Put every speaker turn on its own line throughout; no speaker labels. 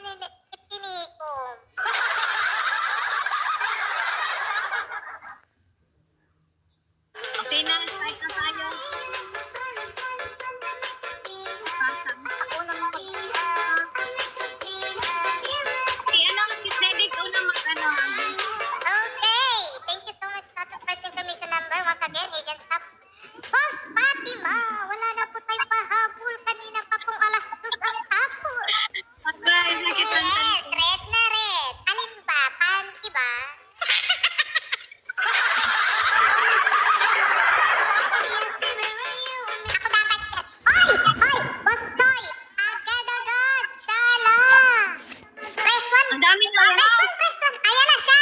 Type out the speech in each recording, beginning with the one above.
itinikom.
Okay na, start na tayo. Ako lang Kinetic, una mag-ano.
Okay. Thank you so much, Tato. First information number, once again, Agent Staff. Boss Fatima, wala na po tayong pahabol. Kanina pa pong alas 2 ang tapos.
Mag-drive na kita.
Yes, red na red. Alin ba? Panty ba? Ako dapat red. Oy! Oy! Boss Choi! Agad-agad! Shala! Press 1.
Ang dami na yan.
Press 1, press 1. Ayan na siya.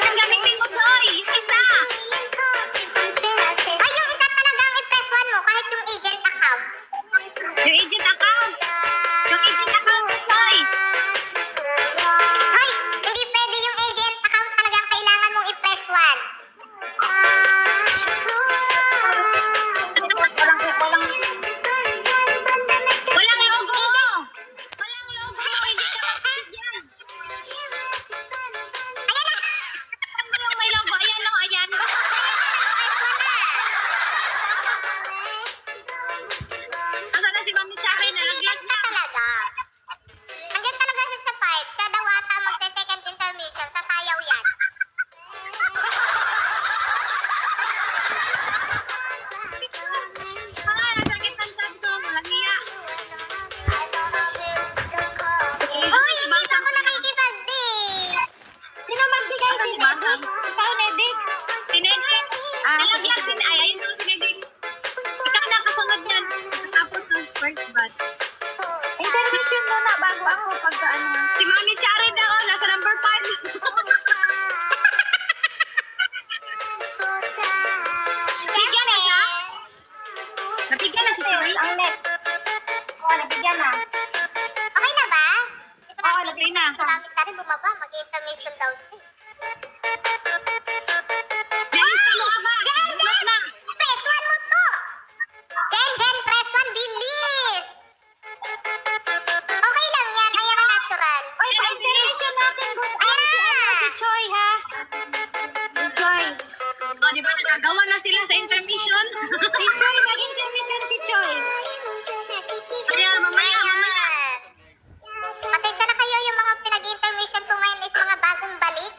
Ang gamitin mo, Joy. Isa.
Ay, yung isa talagang i-press 1 mo kahit yung agent account.
Yung agent account. Yung agent account, Joy.
Hoy, hindi pwede yung agent account talagang kailangan mong i-press 1.
Walang logo. Walang logo. Hindi ka yan. Ano yung may logo? Ayan o, ayan. Asa na si Mami Chari? Nalaglag na.
Talaga. Andiyan talaga siya sa part. Siya daw ata magte-second intermission. Sasayaw yan.
Nasakit ang santo. Walang iya.
Hoy, hindi pa ako nakikipag-date. Sino magbigay
Asa si Basang?
Ikaw, Nedix.
Sinedrik. Nalaglag din. Ay, ayun yung sinedrik. Ikaw na kasunod yan. Tapos ng first batch.
Intermission muna bago ako pagkaano.
Si Mami Chari daw. Nasa number 5. Bigyan na siya? Nabigyan na si Joy?
Ang net. Oo, nabigyan na. Okay na ba? Ito
Oo, okay na.
Si Mami Karen bumaba. Mag-intermission daw siya.
Yan, bumaba.
Jen,
Bumaba
Jen!
na.
Press 1 mo to! Jen, press 1, bilis! Okay lang yan. Ayan ang natural. Oy, pa-intermission natin, boss. Ayan si Choi, ha? Si Choi.
O, di ba nagagawa na sila sa intermission?
Si Choi, nag-intermission si Choi.
Kaya mamaya.
Pasensya na kayo yung mga pinag-intermission ko ngayon is mga bagong balik.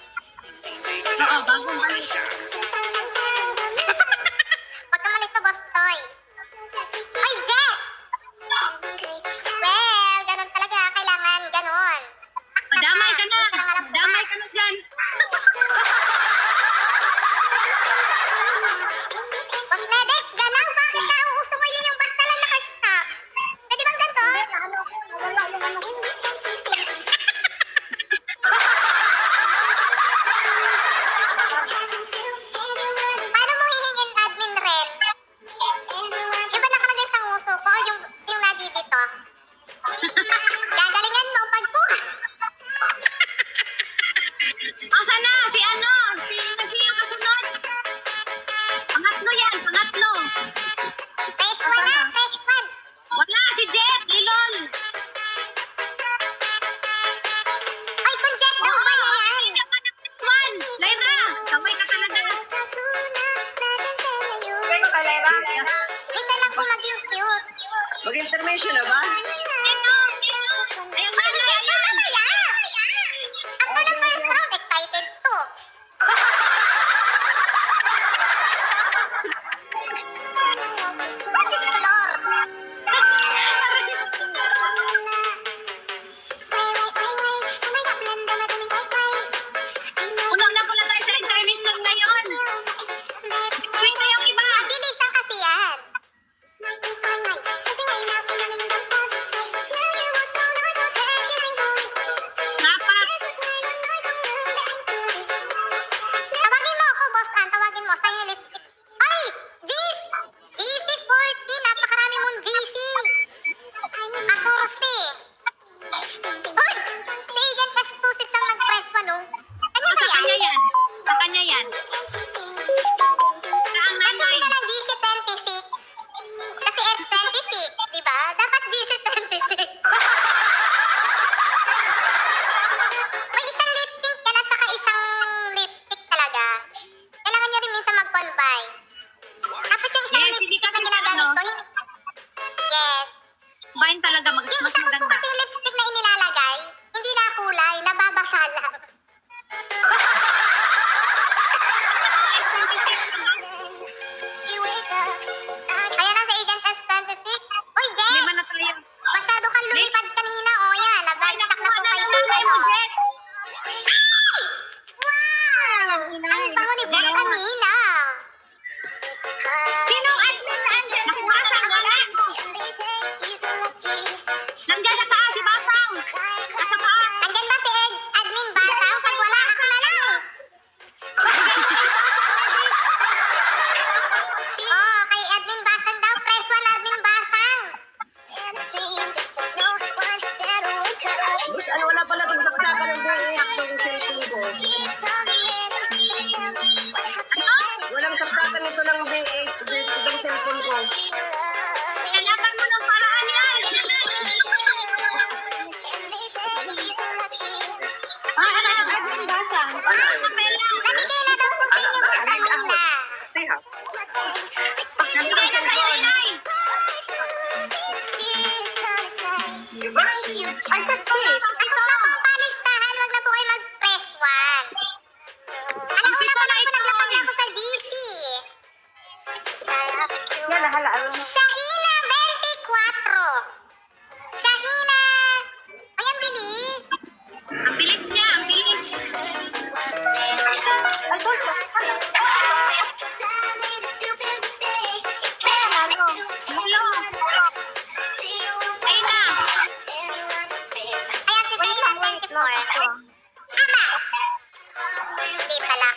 Online talaga,
Yung
mas
isa ko po
maganda.
kasi lipstick na inilalagay, hindi na kulay, nababasa lang. Ayan na sa Agent S26. Uy, Jet!
Lima na tayo.
Masyado kang lumipad kanina. O yan,
Ay,
nabagsak na
nakuha
po
na
kayo
ng nanay mo,
ano.
Jet.
Wow! Ang bango ni Boss Amina.
Sino ang admin na andyan? Si Basang, wala. Nandiyan na taas si Basang. Nasa taas.
Andyan ba si Admin Basang? Pag wala, ako na lang. Oh, kay Admin Basang daw. Press 1, Admin Basang.
Boss, ano wala pala itong saksakan ng DX ng cellphone ko. Walang saksakan ito ng DX ng cellphone ko.
Kailangan mo ng paraan yan. Ano yung admin Basang? Papel lang.
Nabigay na daw po sa inyo, Boss Amina.
Nabigay na sa'yo, Inay. Ay, please.
Tapos na po ang palistahan. Wag na po kayo mag-press 1. Alauna pa lang po naglapag na ako sa GC. Shahina 24. Shahina. Ay, ang bilis.
Ang bilis niya, ang bilis. Mulo. Ayun na.
Ayan si Shahina 24. Ama. Hindi pala.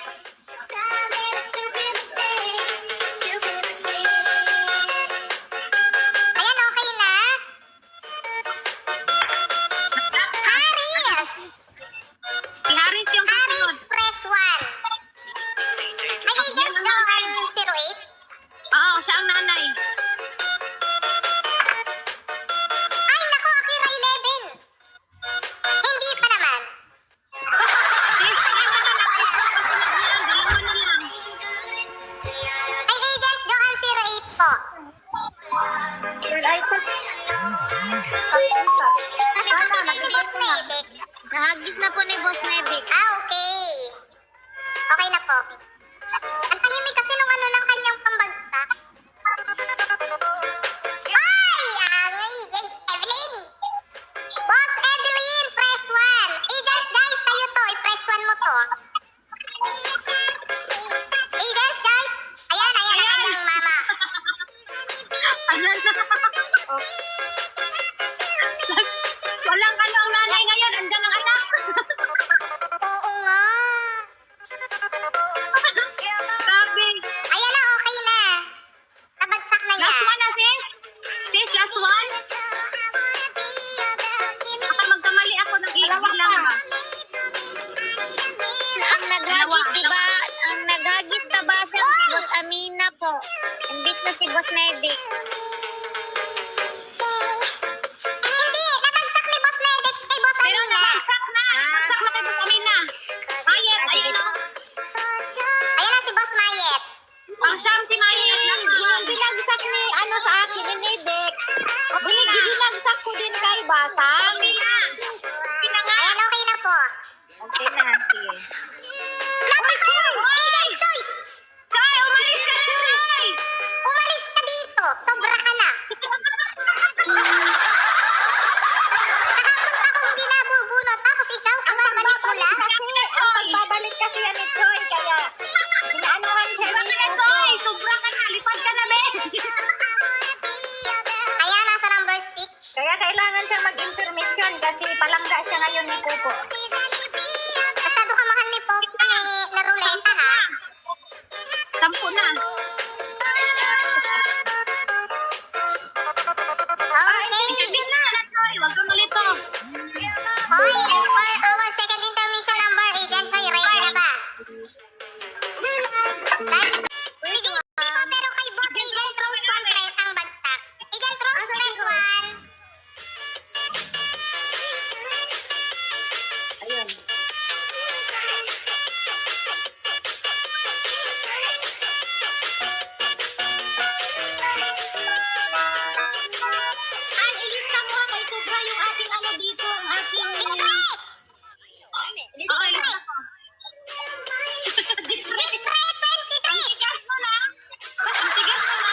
Ayan, okay na. Haris.
Si Haris yung kasunod.
Haris, press 1. Ay, Agent Johan 08.
Oo, siya ang nanay.
Ay, nako, Akira 11. Hindi pa naman.
Please, pagkakita na kayo. Dalawa na lang.
Ay, Agent Johan 08 po. Nakita na ni Boss Medic.
Nahagis na po ni Boss Medic.
Ah, okay. Okay na po. Ang tahimik kasi nung ano ng kanyang pambagsak. Ay! Angay! Evelyn! Boss Evelyn, press 1. Agent, guys, sa'yo to. I-press 1 mo to. Agent, guys. Ayan ang kanyang mama.
Ayan na. Walang ano ang nanay ngayon. Andyan ang anak.
Oo nga.
Sabi.
Ayan na, okay na. Nabagsak na niya.
Last one na, sis. Sis, last one. Baka magkamali ako ng bilang ba?
Ang naghagis, diba? Ang naghagis na ba si Boss Amina po? Imbis na si Boss Medic.
Hindi, nabagsak ni Boss Medic kay Boss
Pero
Amina.
nabagsak na. Nabagsak na kay Boss Amina. Mayet, ayun o.
Ayan na si Boss Mayet.
Ang siyam si Mayet. Last
Yung
one.
binagsak ni ano sa akin ni Medic. Binagsak ko din kay Basang.
Pila. Pila nga.
Ayan, okay na po.
Okay na, sige.
Naku, Agent Choy!
Choy, umalis ka na, Choy.
Umalis ka dito. Sobra ka na. Kahapon pa kung hindi nabubunot, tapos ikaw, kababalik mo lang.
Ang pagbabalik kasi yan ni Choy, kaya inaanuhan siya
Sobra
ni
ka na,
Popo.
Choy. Sobra ka na. Lipad ka na, be.
Ayan, nasa number 6.
Kaya kailangan siya mag-information kasi palangga siya ngayon ni Popo.
Masyado ka mahal ni Pop na ruleta, ha?
10 na.
Okay.
Ikatin na, Choy. Huwag kang malito.
Hoy, for our second intermission number, Agent Choy, ready na ba? Hindi po, pero kay Boss Agent Rose Conference ang bagsak. Agent Rose, press 1. Sobra yung ating ano dito, ang ating...
Okay lang ako.
Discret 23!
Ang tigas mo na. Ang tigas mo na.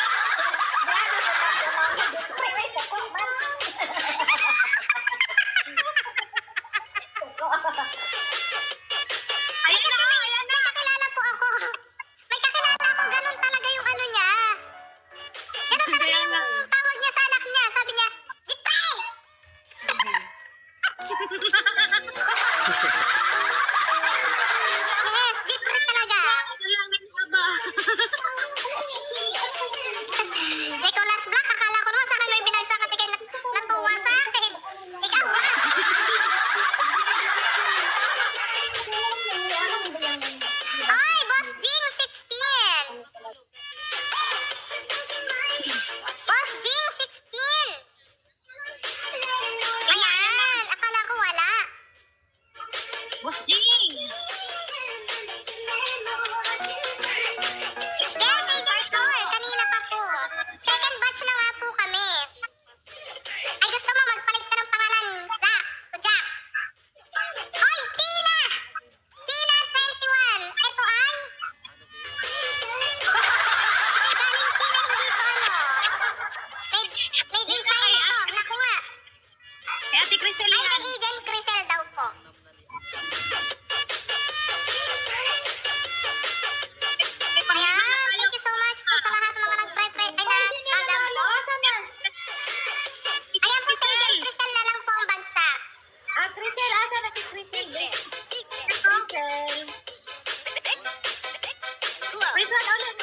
Ayan na, ayan na.
May kakilala po ako. May kakilala ako, ganun talaga yung ano niya. Ganun talaga
Kaya
yung
nga.
tawag niya sa anak niya. Sabi niya, Jipre! Yes, Jipre talaga.
Kailangan ka ba?
Nicholas Black, akala ko naman sa akin may binagsak at ikay natuwa sa akin. Ikaw ba? Oy, Boss Jing 16! Boss Jing 16! Ayan, akala ko wala.
Boss Jing.
Yes, Agent Store, kanina pa po. Second batch na nga po kami. Ay, gusto mo magpalit ka ng pangalan, Zack, to Jack. Oy, China! China 21. Ito ay... Galing China, hindi to ano. Made in China to. Naku nga.
Eh, Ate Crisel
Ay,
yan.
kay Agent Crisel daw po. Ayan, thank you so much po sa lahat ng mga nag-pray-pray. Ay, nag-agam po. Ayan po, sa Agent Crisel na lang po ang bagsak.
Crisel, asa na si Crisel? Crisel.
Chris, what ulit?